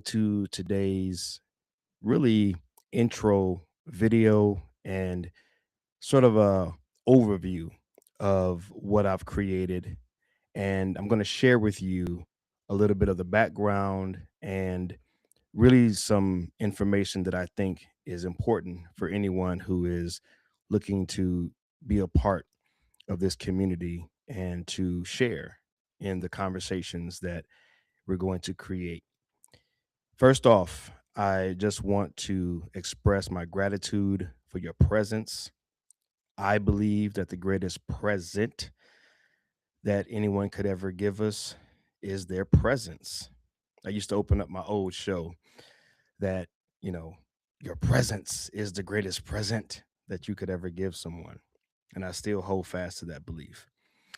to today's really intro video and sort of a overview of what I've created. And I'm going to share with you a little bit of the background and really some information that I think is important for anyone who is looking to be a part of this community and to share in the conversations that we're going to create. First off, I just want to express my gratitude for your presence. I believe that the greatest present that anyone could ever give us is their presence. I used to open up my old show that, you know, your presence is the greatest present that you could ever give someone. And I still hold fast to that belief.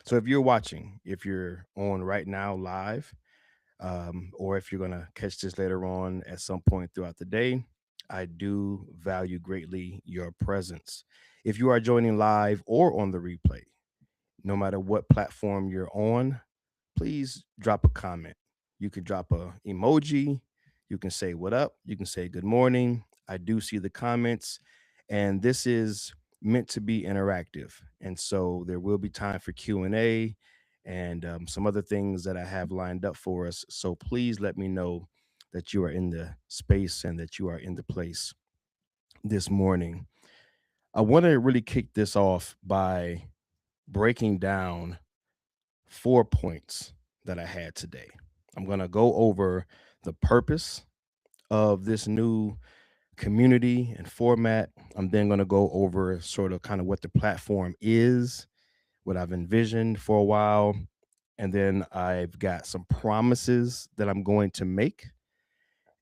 So if you're watching, if you're on right now live, or if you're going to catch this later on at some point throughout the day, I do value greatly your presence. If you are joining live or on the replay, no matter what platform you're on, please drop a comment. You can drop a emoji, you can say what up, you can say good morning. I do see the comments, and this is meant to be interactive. And so there will be time for Q&A and some other things that I have lined up for us. So please let me know that you are in the space and that you are in the place this morning. I want to really kick this off by breaking down 4 points that I had today. I'm going to go over the purpose of this new community and format. I'm then going to go over sort of kind of what the platform is, what I've envisioned for a while. And then I've got some promises that I'm going to make.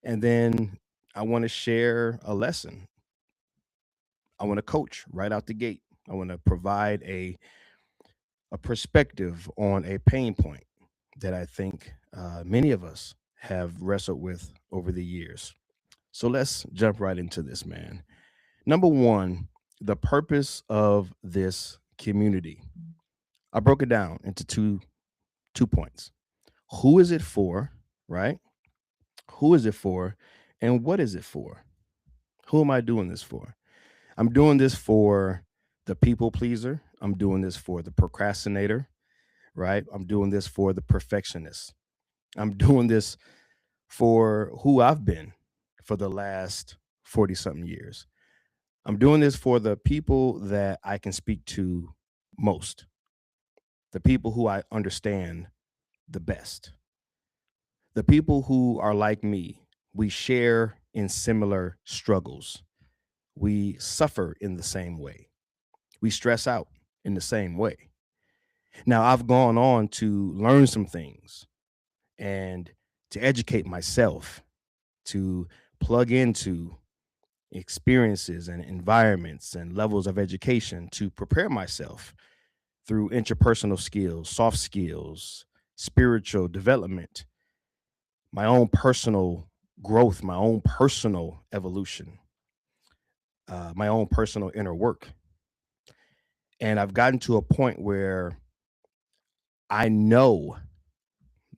And then I want to share a lesson. I want to coach right out the gate. I want to provide a perspective on a pain point that I think many of us have wrestled with over the years. So let's jump right into this, man. Number one, the purpose of this community. I broke it down into two points. Who is it for, right? Who is it for, and what is it for? Who am I doing this for? I'm doing this for the people pleaser. I'm doing this for the procrastinator, right? I'm doing this for the perfectionist. I'm doing this for who I've been for the last 40 something years. I'm doing this for the people that I can speak to most, the people who I understand the best, the people who are like me. We share in similar struggles. We suffer in the same way. We stress out in the same way. Now, I've gone on to learn some things and to educate myself, to plug into experiences and environments and levels of education to prepare myself through interpersonal skills, soft skills, spiritual development, my own personal growth, my own personal evolution, my own personal inner work. And I've gotten to a point where I know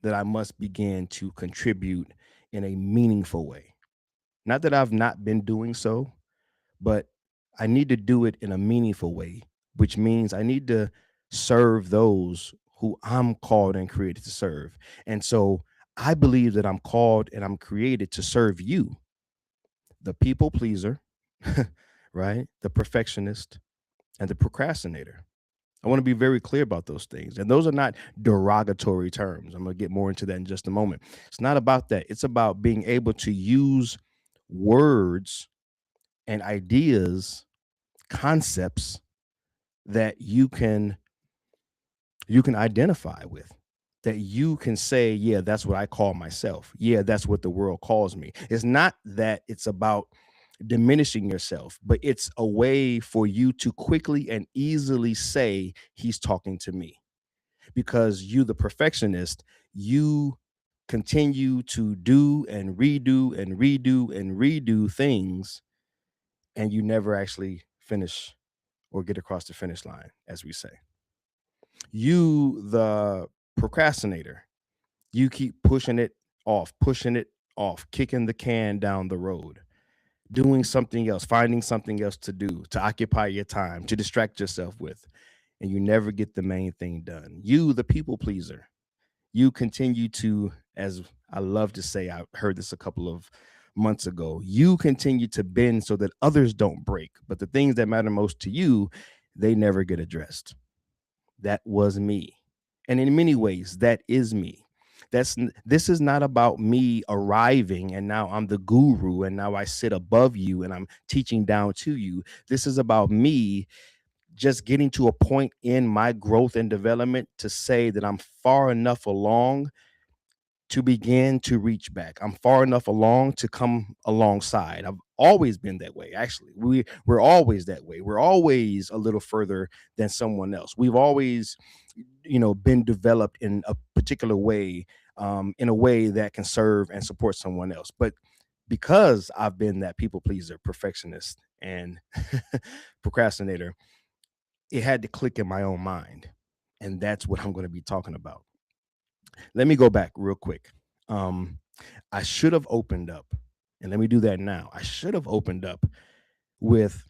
that I must begin to contribute in a meaningful way. Not that I've not been doing so, but I need to do it in a meaningful way, which means I need to serve those who I'm called and created to serve. And so I believe that I'm called and I'm created to serve you, the people pleaser, right? The perfectionist and the procrastinator. I want to be very clear about those things. And those are not derogatory terms. I'm going to get more into that in just a moment. It's not about that. It's about being able to use words and ideas, concepts that you can identify with, that you can say, yeah, that's what I call myself. Yeah, that's what the world calls me. It's not that it's about diminishing yourself, but it's a way for you to quickly and easily say he's talking to me, because you, the perfectionist, you continue to do and redo and redo and redo things, and you never actually finish or get across the finish line, as we say. You, the procrastinator, you keep pushing it off, pushing it off, kicking the can down the road, doing something else, finding something else to do, to occupy your time, to distract yourself with, and you never get the main thing done. You, the people pleaser, you continue to, as I love to say, I heard this a couple of months ago, you continue to bend so that others don't break. But the things that matter most to you, they never get addressed. That was me. And in many ways, that is me. This is not about me arriving and now I'm the guru and now I sit above you and I'm teaching down to you. This is about me just getting to a point in my growth and development to say that I'm far enough along to begin to reach back. I'm far enough along to come alongside. I've always been that way. Actually, we're always that way. We're always a little further than someone else. We've always, been developed in a particular way, in a way that can serve and support someone else. But because I've been that people pleaser, perfectionist, and procrastinator, it had to click in my own mind, and that's what I'm going to be talking about. Let me go back real quick. Um, I should have opened up, and let me do that now. I should have opened up with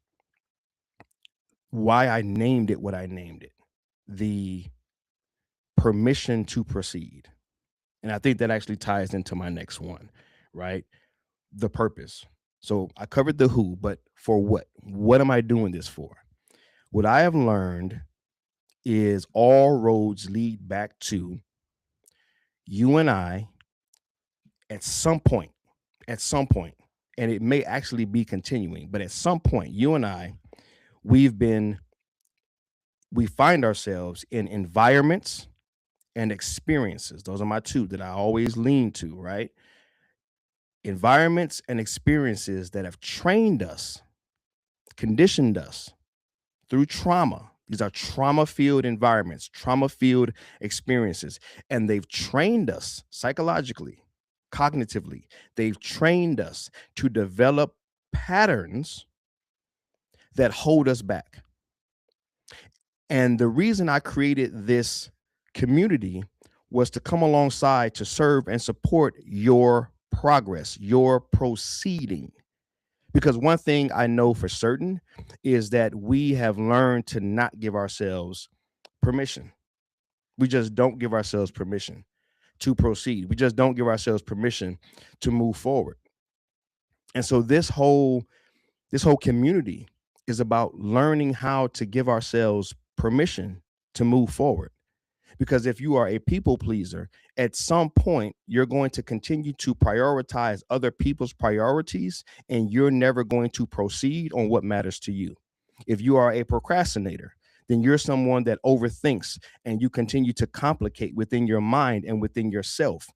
why I named it what I named it, the permission to proceed. And I think that actually ties into my next one, right? The purpose. So I covered the who, but for what? What am I doing this for? What I have learned is all roads lead back to you and I at some point, at some point, and it may actually be continuing, but at some point, you and I, we've been, we find ourselves in environments and experiences. Those are my two that I always lean to, right? Environments and experiences that have trained us, conditioned us through trauma. These are trauma filled environments, trauma filled experiences, and they've trained us psychologically, cognitively. They've trained us to develop patterns that hold us back. And the reason I created this community was to come alongside to serve and support your progress, your proceeding. Because one thing I know for certain is that we have learned to not give ourselves permission. We just don't give ourselves permission to proceed. We just don't give ourselves permission to move forward. And so this whole community is about learning how to give ourselves permission to move forward. Because if you are a people pleaser, at some point, you're going to continue to prioritize other people's priorities and you're never going to proceed on what matters to you. If you are a procrastinator, then you're someone that overthinks and you continue to complicate within your mind and within yourself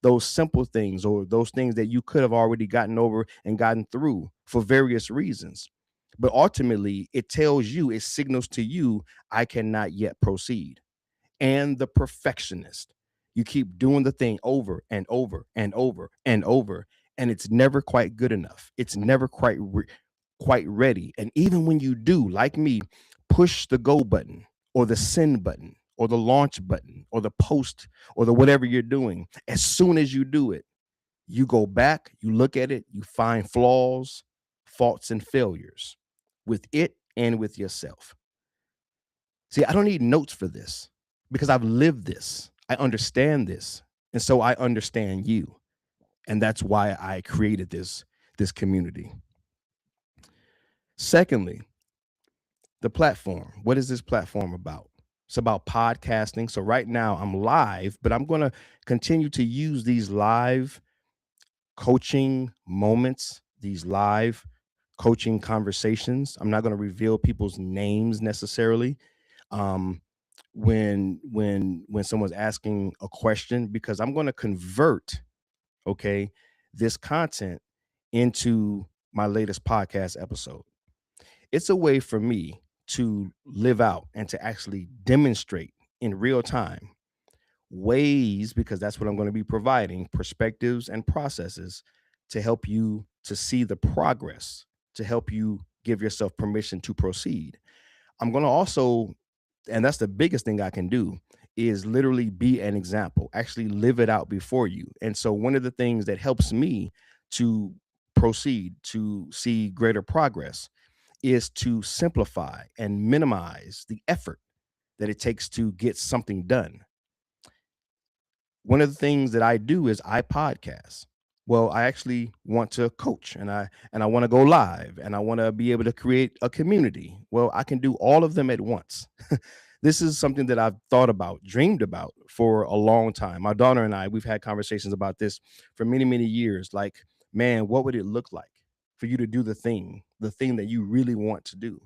those simple things or those things that you could have already gotten over and gotten through for various reasons. But ultimately, it tells you, it signals to you, I cannot yet proceed. And the perfectionist. You keep doing the thing over and over and over and over, and it's never quite good enough. It's never quite ready. And even when you do, like me, push the go button or the send button or the launch button or the post or the whatever you're doing, as soon as you do it, you go back, you look at it, you find flaws, faults, and failures with it and with yourself. See, I don't need notes for this because I've lived this. I understand this. And so I understand you. And that's why I created this community. Secondly, the platform. What is this platform about? It's about podcasting. So right now I'm live, but I'm going to continue to use these live coaching moments, these live coaching conversations. I'm not going to reveal people's names necessarily. When someone's asking a question, because I'm going to convert, okay, this content into my latest podcast episode. It's a way for me to live out and to actually demonstrate in real time ways, because that's what I'm going to be providing, perspectives and processes to help you to see the progress, to help you give yourself permission to proceed. I'm going to also, and that's the biggest thing I can do, is literally be an example, actually live it out before you. And so one of the things that helps me to proceed to see greater progress is to simplify and minimize the effort that it takes to get something done. One of the things that I do is I podcast. Well, I actually want to coach, and I want to go live, and I want to be able to create a community. Well, I can do all of them at once. This is something that I've thought about, dreamed about for a long time. My daughter and I, we've had conversations about this for many, many years. Like, man, what would it look like for you to do the thing that you really want to do?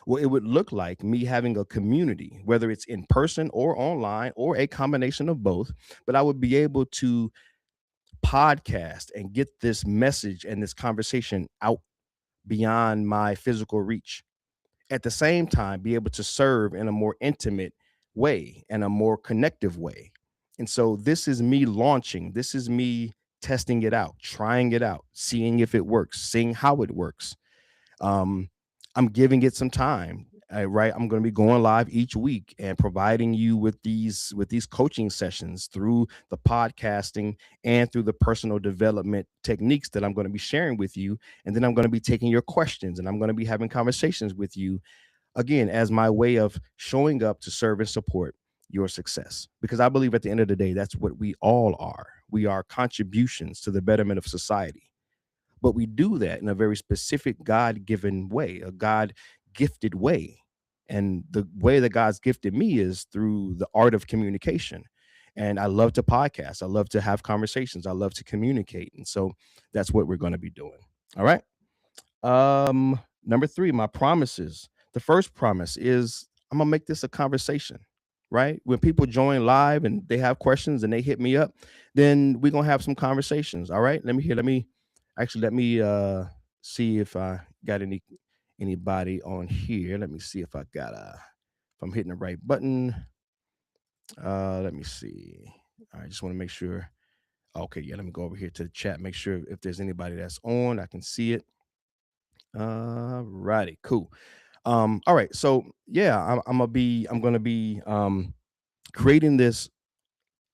Well, it would look like me having a community, whether it's in person or online or a combination of both, but I would be able to podcast and get this message and this conversation out beyond my physical reach. At the same time, be able to serve in a more intimate way and a more connective way. And so this is me launching, this is me testing it out, trying it out, seeing if it works, seeing how it works. um, I'm giving it some time. Right, I'm going to be going live each week and providing you with these coaching sessions through the podcasting and through the personal development techniques that I'm going to be sharing with you. And then I'm going to be taking your questions and I'm going to be having conversations with you again as my way of showing up to serve and support your success. Because I believe at the end of the day, that's what we all are. We are contributions to the betterment of society, but we do that in a very specific God-given way, a God-gifted way. And the way that God's gifted me is through the art of communication. And I love to podcast. I love to have conversations. I love to communicate. And so that's what we're going to be doing. All right. Number three, my promises. The first promise is I'm gonna make this a conversation, right? When people join live and they have questions and they hit me up, then we're gonna have some conversations. All right. Let me see if I got anybody on here. Let me see if I got if I'm hitting the right button. Let me see. I just want to make sure. Okay, yeah, let me go over here to the chat, make sure if there's anybody that's on, I can see it. Righty, cool. All right, so yeah, I'm gonna be creating this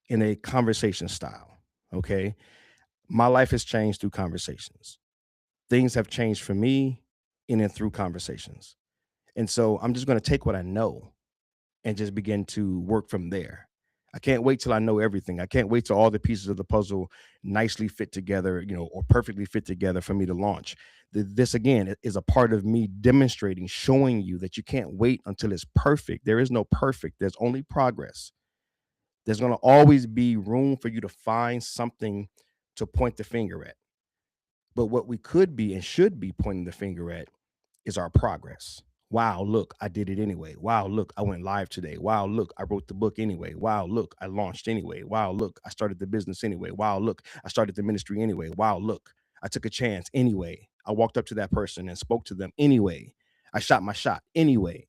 in a conversation style. Okay, my life has changed through conversations. Things have changed for me in and through conversations, and so I'm just gonna take what I know and just begin to work from there. I can't wait till I know everything. I can't wait till all the pieces of the puzzle nicely fit together, or perfectly fit together for me to launch. This again is a part of me demonstrating, showing you that you can't wait until it's perfect. There is no perfect, there's only progress. There's going to always be room for you to find something to point the finger at. But what we could be and should be pointing the finger at is our progress. Wow, look, I did it anyway. Wow, look, I went live today. Wow, look, I wrote the book anyway. Wow, look, I launched anyway. Wow, look, I started the business anyway. Wow, look, I started the ministry anyway. Wow, look, I took a chance anyway. I walked up to that person and spoke to them anyway. I shot my shot anyway.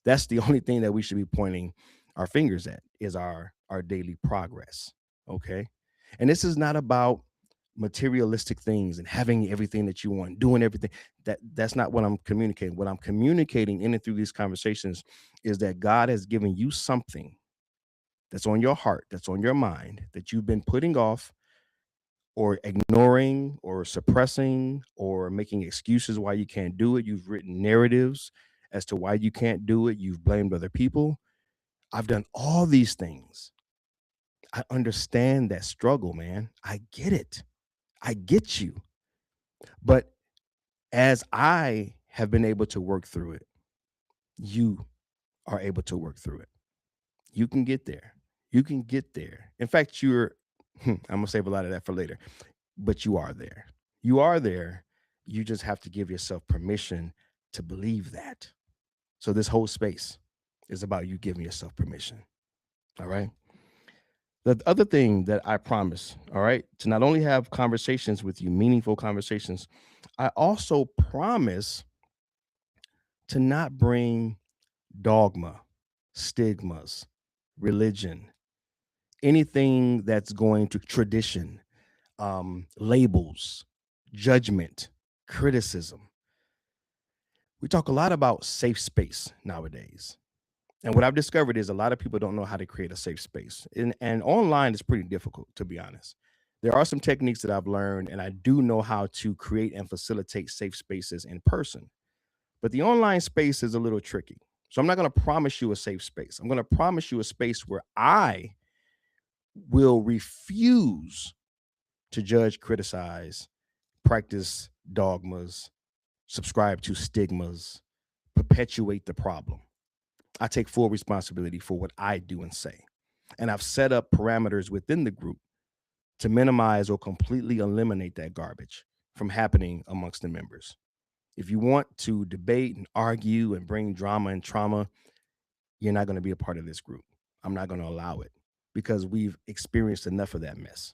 That's the only thing that we should be pointing our fingers at is our daily progress. Okay. And this is not about materialistic things and having everything that you want, doing everything. That's not what I'm communicating. What I'm communicating in and through these conversations is that God has given you something that's on your heart, that's on your mind, that you've been putting off or ignoring or suppressing or making excuses why you can't do it. You've written narratives as to why you can't do it. You've blamed other people. I've done all these things. I understand that struggle, man. I get it. I get you. But as I have been able to work through it, you are able to work through it. You can get there. You can get there. In fact, I'm going to save a lot of that for later, but you are there. You are there. You just have to give yourself permission to believe that. So this whole space is about you giving yourself permission. All right. The other thing that I promise, all right, to not only have conversations with you, meaningful conversations, I also promise to not bring dogma, stigmas, religion, anything that's going to tradition, labels, judgment, criticism. We talk a lot about safe space nowadays. And what I've discovered is a lot of people don't know how to create a safe space. And online is pretty difficult, to be honest. There are some techniques that I've learned, and I do know how to create and facilitate safe spaces in person. But the online space is a little tricky. So I'm not going to promise you a safe space. I'm going to promise you a space where I will refuse to judge, criticize, practice dogmas, subscribe to stigmas, perpetuate the problem. I take full responsibility for what I do and say. And I've set up parameters within the group to minimize or completely eliminate that garbage from happening amongst the members. If you want to debate and argue and bring drama and trauma, you're not going to be a part of this group. I'm not going to allow it because we've experienced enough of that mess.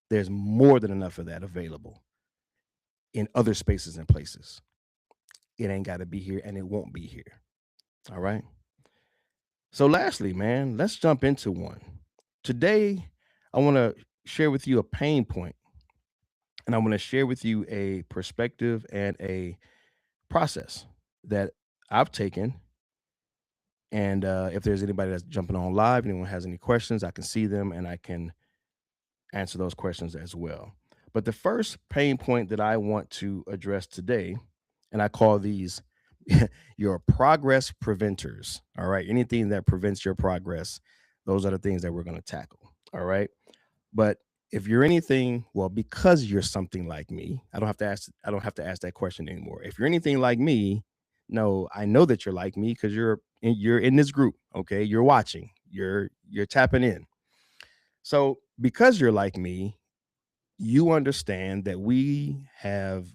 There's more than enough of that available in other spaces and places. It ain't got to be here and it won't be here. All right. So, lastly, man, let's jump into one. Today, I want to share with you a pain point, and I want to share with you a perspective and a process that I've taken. And if there's anybody that's jumping on live, anyone has any questions, I can see them and I can answer those questions as well. But the first pain point that I want to address today, and I call these your progress preventers. All right. Anything that prevents your progress, those are the things that we're going to tackle. All right. But if you're anything, well, because you're something like me, I don't have to ask that question anymore. If you're anything like me, no, I know that you're like me because you're in this group. Okay. You're watching, you're tapping in. So because you're like me, you understand that we have,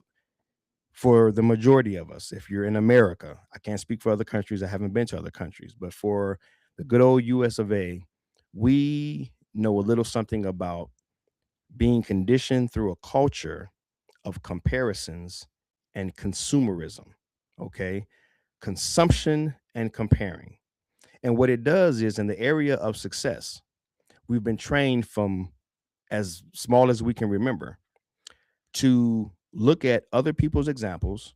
for the majority of us, if you're in America, I can't speak for other countries, I haven't been to other countries, but for the good old US of A, we know a little something about being conditioned through a culture of comparisons and consumerism. Okay. Consumption and comparing. And what it does is, in the area of success, we've been trained from as small as we can remember to look at other people's examples.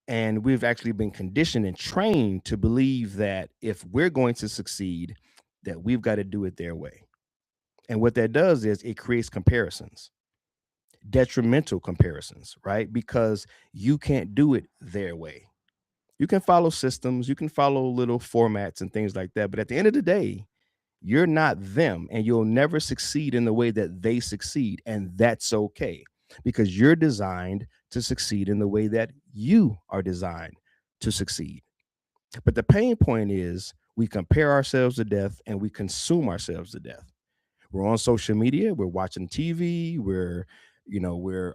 And we've actually been conditioned and trained to believe that if we're going to succeed, that we've got to do it their way. And what that does is it creates comparisons, detrimental comparisons, right? Because you can't do it their way. You can follow systems, you can follow little formats and things like that. But at the end of the day, you're not them and you'll never succeed in the way that they succeed. And that's okay because you're designed to succeed in the way that you are designed to succeed. But the pain point is we compare ourselves to death and we consume ourselves to death. We're on social media, we're watching TV, we're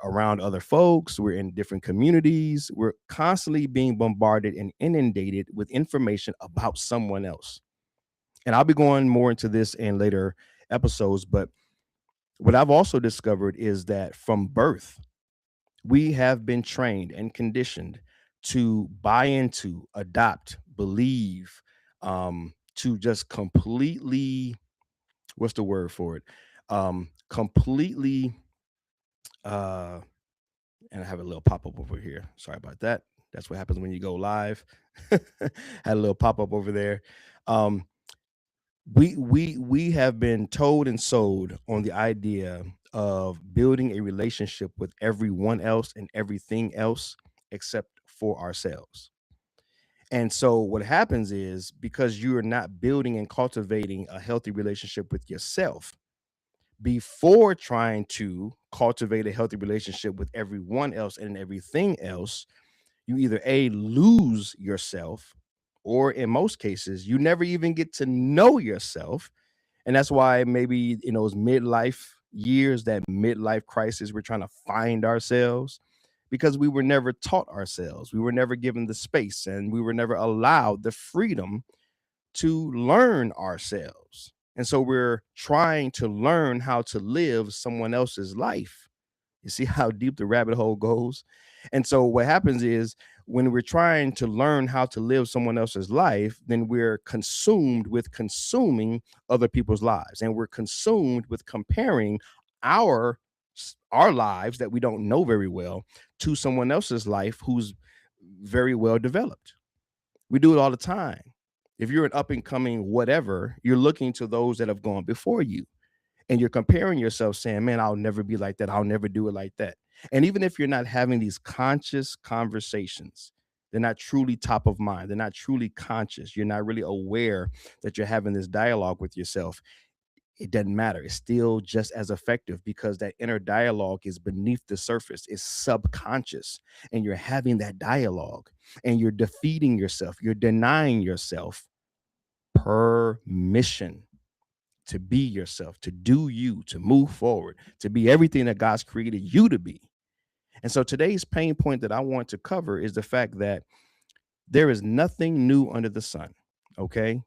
around other folks, we're in different communities, we're constantly being bombarded and inundated with information about someone else. And I'll be going more into this in later episodes, but what I've also discovered is that from birth, we have been trained and conditioned to buy into, adopt, believe, to just completely, what's the word for it? Completely, uh, and I have a little pop up over here. Sorry about that. That's what happens when you go live. Had a little pop up over there. Um, we have been told and sold on the idea of building a relationship with everyone else and everything else except for ourselves. And so what happens is, because you're not building and cultivating a healthy relationship with yourself before trying to cultivate a healthy relationship with everyone else and everything else, you either A, lose yourself, or in most cases, you never even get to know yourself. And that's why maybe in those midlife years, that midlife crisis, we're trying to find ourselves because we were never taught ourselves. We were never given the space and we were never allowed the freedom to learn ourselves. And so we're trying to learn how to live someone else's life. You see how deep the rabbit hole goes? And so what happens is, when we're trying to learn how to live someone else's life, then we're consumed with consuming other people's lives. And we're consumed with comparing our our lives that we don't know very well to someone else's life who's very well developed. We do it all the time. If you're an up and coming whatever, you're looking to those that have gone before you, and you're comparing yourself saying, man, I'll never be like that. I'll never do it like that. And even if you're not having these conscious conversations, they're not truly top of mind. They're not truly conscious. You're not really aware that you're having this dialogue with yourself. It doesn't matter. It's still just as effective because that inner dialogue is beneath the surface. It's subconscious. And you're having that dialogue and you're defeating yourself. You're denying yourself permission to be yourself, to do you, to move forward, to be everything that God's created you to be. And so today's pain point that I want to cover is the fact that there is nothing new under the sun. Okay.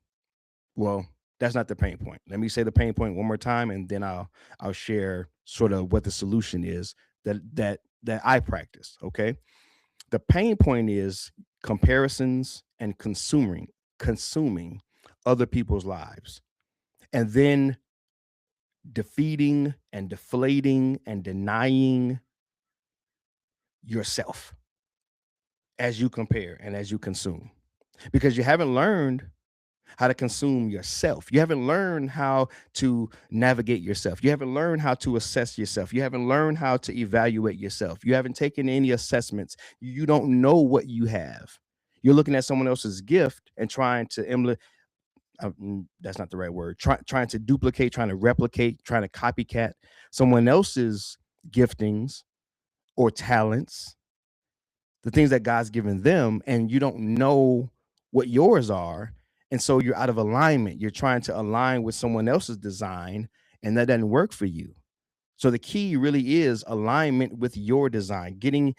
Well, that's not the pain point. Let me say the pain point one more time, and then I'll share sort of what the solution is that I practice. Okay. The pain point is comparisons and consuming other people's lives, and then defeating and deflating and denying yourself as you compare and as you consume, because you haven't learned how to consume yourself. You haven't learned how to navigate yourself. You haven't learned how to assess yourself. You haven't learned how to evaluate yourself. You haven't taken any assessments. You don't know what you have. You're looking at someone else's gift and trying to that's not the right word. Trying to duplicate, trying to replicate, trying to copycat someone else's giftings or talents, the things that God's given them, and you don't know what yours are. And so you're out of alignment. You're trying to align with someone else's design, and that doesn't work for you. So the key really is alignment with your design, getting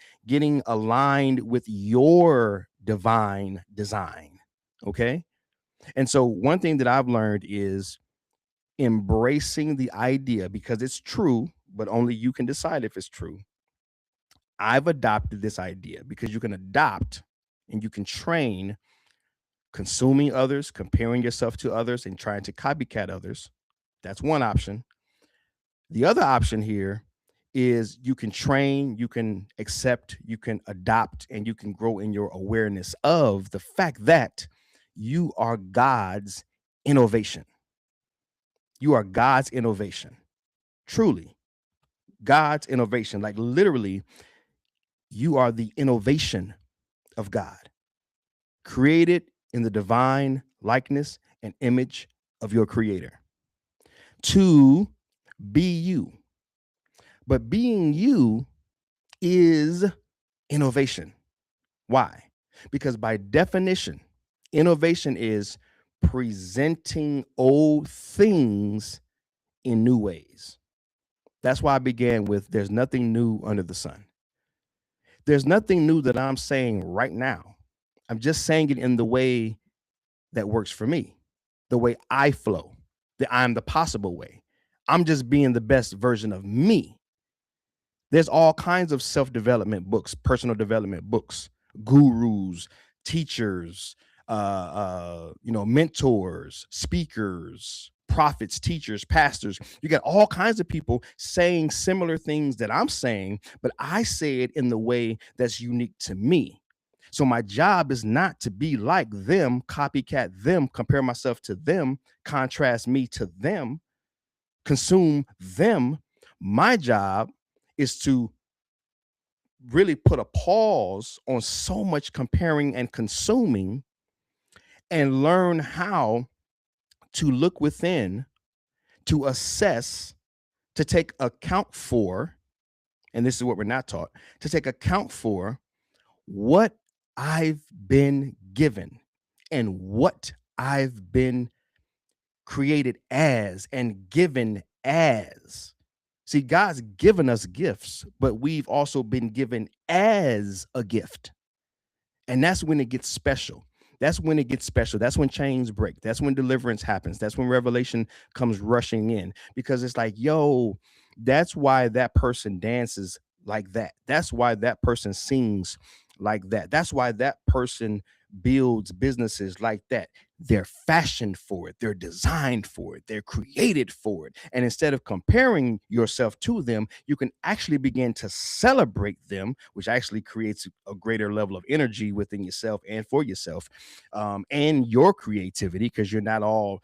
aligned with your divine design. Okay. And so one thing that I've learned is embracing the idea, because it's true, but only you can decide if it's true. I've adopted this idea because you can adopt and you can train consuming others, comparing yourself to others, and trying to copycat others. That's one option. The other option here is you can train, you can accept, you can adopt, and you can grow in your awareness of the fact that you are God's innovation. You are God's innovation. Truly, God's innovation. Like literally, you are the innovation of God, created in the divine likeness and image of your creator to be you. But being you is innovation. Why? Because by definition, innovation is presenting old things in new ways. That's why I began with there's nothing new under the sun. There's nothing new that I'm saying right now. I'm just saying it in the way that works for me, the way I flow, that I'm the possible way. I'm just being the best version of me. There's all kinds of self-development books, personal development books, gurus, teachers, mentors, speakers, prophets, teachers, pastors. You got all kinds of people saying similar things that I'm saying, but I say it in the way that's unique to me. So my job is not to be like them, copycat them, compare myself to them, contrast me to them, consume them. My job is to really put a pause on so much comparing and consuming and learn how to look within, to assess, to take account for, and this is what we're not taught, to take account for what I've been given and what I've been created as and given as. See, God's given us gifts, but we've also been given as a gift. And that's when it gets special. That's when it gets special. That's when chains break. That's when deliverance happens. That's when revelation comes rushing in, because it's like, yo, that's why that person dances like that. That's why that person sings like that. That's why that person builds businesses like that. they're fashioned for it, they're designed for it, they're created for it. And instead of comparing yourself to them, you can actually begin to celebrate them, which actually creates a greater level of energy within yourself and for yourself, and your creativity, because you're not all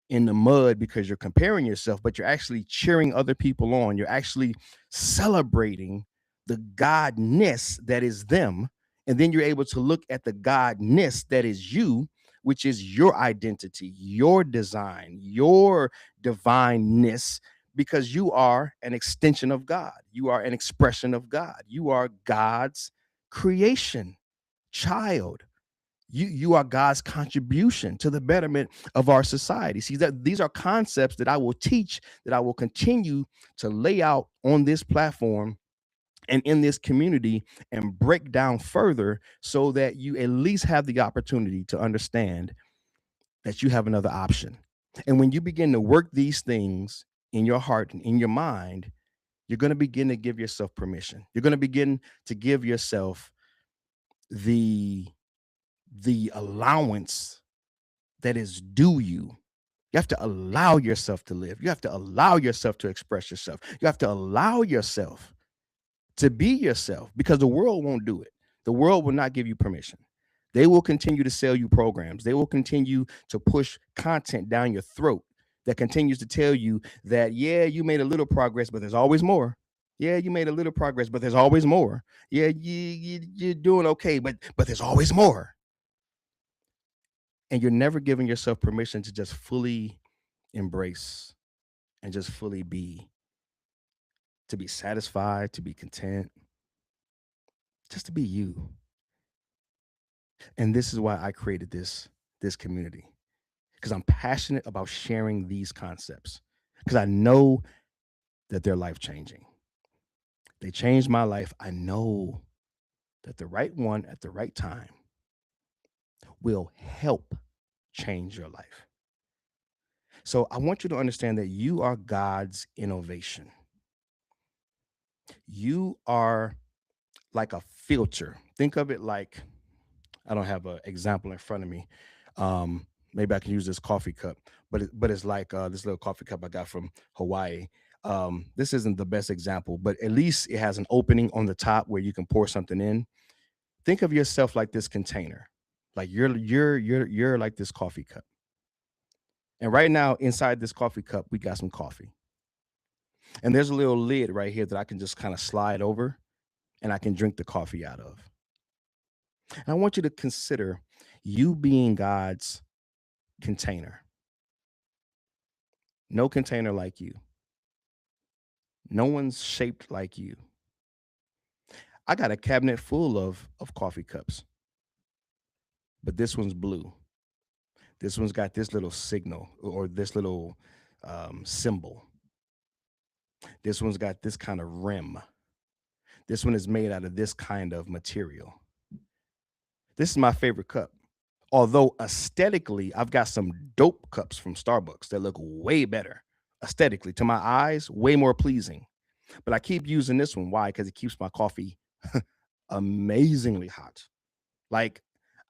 in the mud because you're comparing yourself, but you're actually cheering other people on. You're actually celebrating the godness that is them. And then you're able to look at the godness that is you, which is your identity, your design, your divineness, because you are an extension of God. You are an expression of God. You are God's creation, child. You are God's contribution to the betterment of our society. See, that these are concepts that I will teach, that I will continue to lay out on this platform and in this community and break down further, so that you at least have the opportunity to understand that you have another option. And when you begin to work these things in your heart and in your mind, you're going to begin to give yourself permission. You're going to begin to give yourself the allowance that is due you. You have to allow yourself to live. You have to allow yourself to express yourself. You have to allow yourself to be yourself, because the world won't do it. The world will not give you permission. They will continue to sell you programs. They will continue to push content down your throat that continues to tell you that, yeah, you made a little progress, but there's always more. Yeah, you made a little progress, but there's always more. Yeah, you're doing okay, but there's always more. And you're never giving yourself permission to just fully embrace and just fully be, to be satisfied, to be content, just to be you. And this is why I created this community, because I'm passionate about sharing these concepts, because I know that they're life changing. They changed my life. I know that the right one at the right time will help change your life. So I want you to understand that you are God's innovation. You are like a filter. Think of it like, I don't have an example in front of me. Maybe I can use this coffee cup, but it's like this little coffee cup I got from Hawaii. This isn't the best example, but at least it has an opening on the top where you can pour something in. Think of yourself like this container, like you're like this coffee cup. And right now, inside this coffee cup, we got some coffee, and there's a little lid right here that I can just kind of slide over, and I can drink the coffee out of. And I want you to consider you being God's container. No container like you. No one's shaped like you. I got a cabinet full of coffee cups, but this one's blue. This one's got this little signal, or this little symbol. This one's got this kind of rim. This one is made out of this kind of material. This is my favorite cup. Although aesthetically, I've got some dope cups from Starbucks that look way better aesthetically to my eyes, way more pleasing. But I keep using this one. Why? Because it keeps my coffee amazingly hot. Like,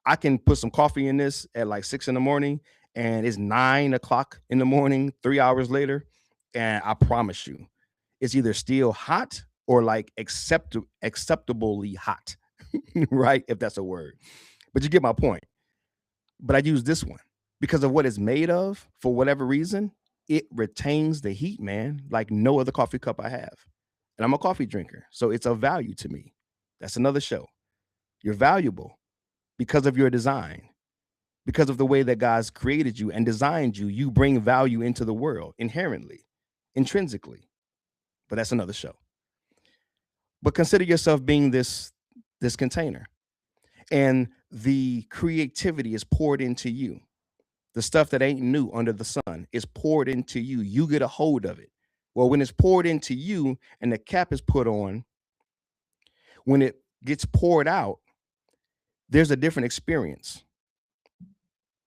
I can put some coffee in this at like 6 in the morning, and it's 9 o'clock in the morning, 3 hours later. And I promise you, it's either still hot or like acceptably hot, right? If that's a word. But you get my point. But I use this one because of what it's made of. For whatever reason, it retains the heat, man, like no other coffee cup I have. And I'm a coffee drinker, so it's of value to me. That's another show. You're valuable because of your design, because of the way that God's created you and designed you. You bring value into the world inherently, intrinsically. But that's another show. But consider yourself being this container, and the creativity is poured into you. The stuff that ain't new under the sun is poured into you. You get a hold of it. Well, when it's poured into you and the cap is put on, when it gets poured out, there's a different experience.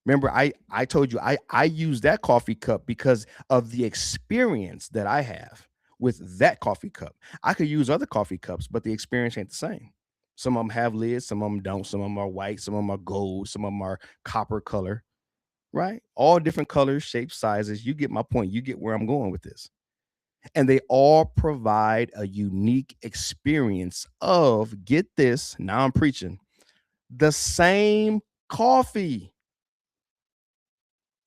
Remember, I told you I use that coffee cup because of the experience that I have with that coffee cup. I could use other coffee cups, but the experience ain't the same. Some of them have lids, some of them don't. Some of them are white, some of them are gold, some of them are copper color. right? All different colors, shapes, sizes. You get my point. You get where I'm going with this. And they all provide a unique experience of, get this, now I'm preaching, the same coffee.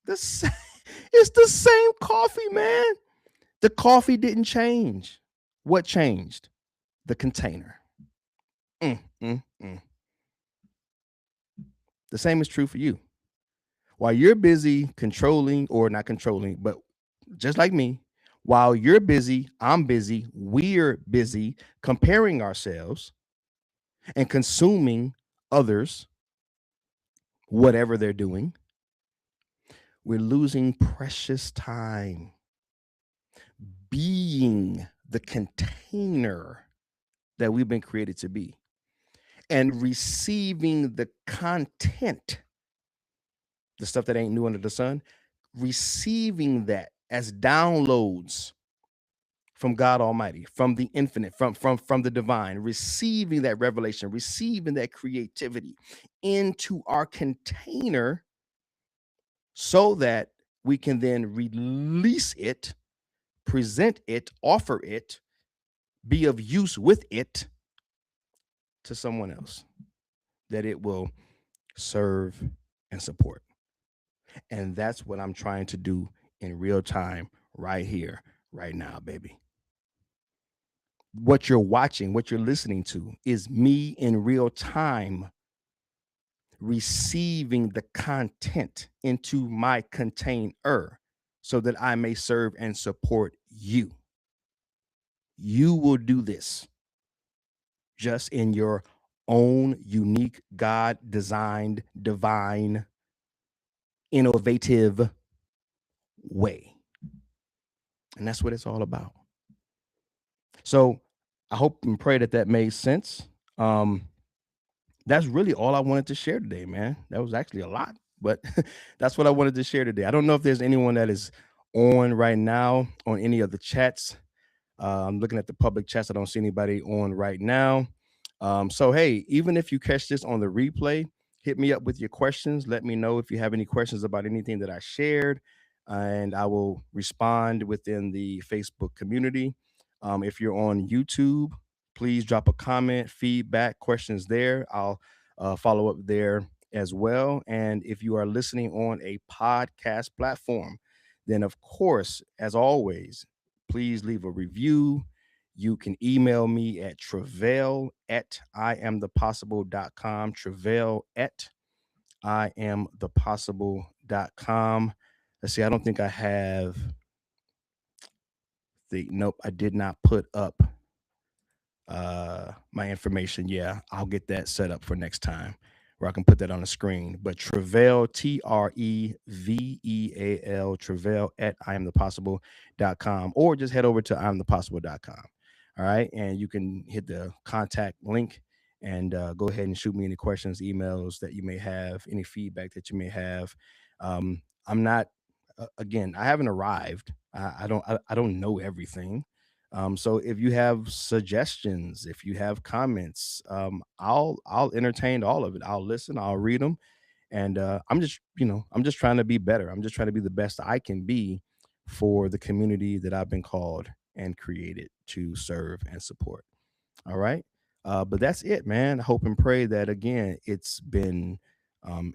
The same, it's the same coffee, man. The coffee didn't change. What changed? The container. Mm, mm, mm. The same is true for you. While you're busy controlling, or not controlling, but just like me, while you're busy, I'm busy, we're busy comparing ourselves and consuming others, whatever they're doing, we're losing precious time being the container that we've been created to be and receiving the content, the stuff that ain't new under the sun, receiving that as downloads from God Almighty, from the infinite, from the divine, receiving that revelation, receiving that creativity into our container so that we can then release it, present it, offer it, be of use with it to someone else that it will serve and support. And that's what I'm trying to do in real time right here, right now, baby. What you're watching, what you're listening to is me in real time receiving the content into my container so that I may serve and support you. You will do this just in your own unique, God designed, divine, innovative way. And that's what it's all about. So I hope and pray that that made sense. Um, that's really all I wanted to share today, man. That was actually a lot, but that's what I wanted to share today. I don't know if there's anyone that is on right now on any of the chats. I'm looking at the public chats. I don't see anybody on right now. So, hey, even if you catch this on the replay, hit me up with your questions. Let me know if you have any questions about anything that I shared, and I will respond within the Facebook community. If you're on YouTube, please drop a comment, feedback, questions there. I'll follow up there as well. And if you are listening on a podcast platform, then of course, as always, please leave a review. You can email me at travail at iamthepossible.com. Travail at iamthepossible.com. Let's see, I don't think I have nope, I did not put up my information. Yeah, I'll get that set up for next time where I can put that on the screen. But Travail, Treveal, Travail at iamthepossible.com, or just head over to iamthepossible.com. All right. And you can hit the contact link and go ahead and shoot me any questions, emails that you may have, any feedback that you may have. I'm not, again, I haven't arrived. I don't know everything. So if you have suggestions, if you have comments, I'll entertain all of it. I'll listen, I'll read them, and I'm just I'm just trying to be better. I'm just trying to be the best I can be for the community that I've been called and created to serve and support. All right. But that's it, man. I hope and pray that again, it's been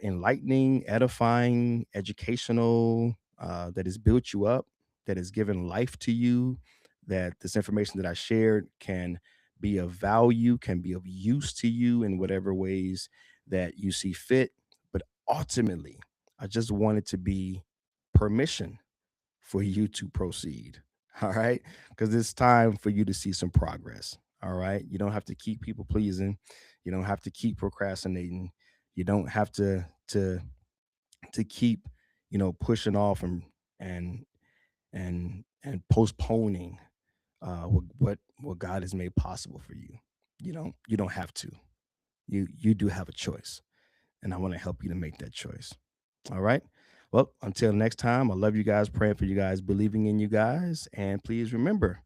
enlightening, edifying, educational, that has built you up, that has given life to you, that this information that I shared can be of value, can be of use to you in whatever ways that you see fit. But ultimately, I just want it to be permission for you to proceed. All right. Because it's time for you to see some progress. All right. You don't have to keep people pleasing. You don't have to keep procrastinating. You don't have to keep, pushing off and and postponing what God has made possible for you. You don't have to. You do have a choice. And I want to help you to make that choice. All right. Well, until next time, I love you guys, praying for you guys, believing in you guys. And please remember,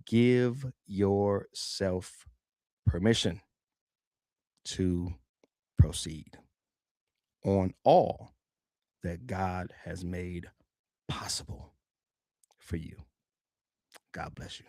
give yourself permission to proceed on all that God has made possible for you. God bless you.